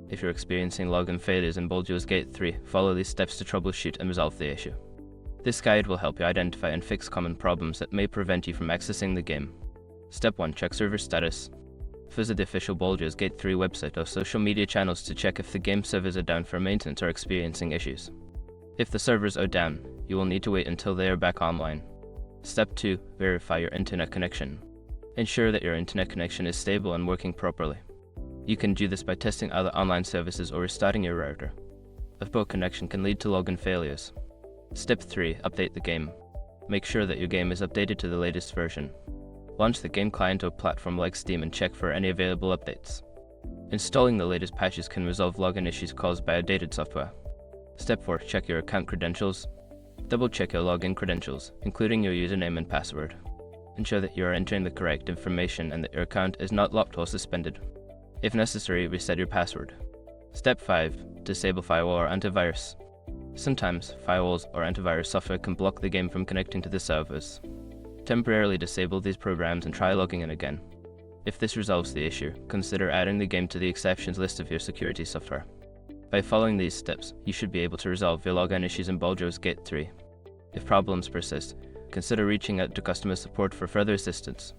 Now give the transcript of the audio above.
If you're experiencing login failures in Baldur's Gate 3, follow these steps to troubleshoot and resolve the issue. This guide will help you identify and fix common problems that may prevent you from accessing the game. Step 1. Check server status. Visit the official Baldur's Gate 3 website or social media channels to check if the game servers are down for maintenance or experiencing issues. If the servers are down, you will need to wait until they are back online. Step 2. Verify your internet connection. Ensure that your internet connection is stable and working properly. You can do this by testing other online services or restarting your router. A poor connection can lead to login failures. Step 3. Update the game. Make sure that your game is updated to the latest version. Launch the game client or platform like Steam and check for any available updates. Installing the latest patches can resolve login issues caused by outdated software. Step 4. Check your account credentials. Double check your login credentials, including your username and password. Ensure that you are entering the correct information and that your account is not locked or suspended. If necessary, reset your password. Step 5. Disable firewall or antivirus. Sometimes, firewalls or antivirus software can block the game from connecting to the servers. Temporarily disable these programs and try logging in again. If this resolves the issue, consider adding the game to the exceptions list of your security software. By following these steps, you should be able to resolve your login issues in Baldur's Gate 3. If problems persist, consider reaching out to customer support for further assistance.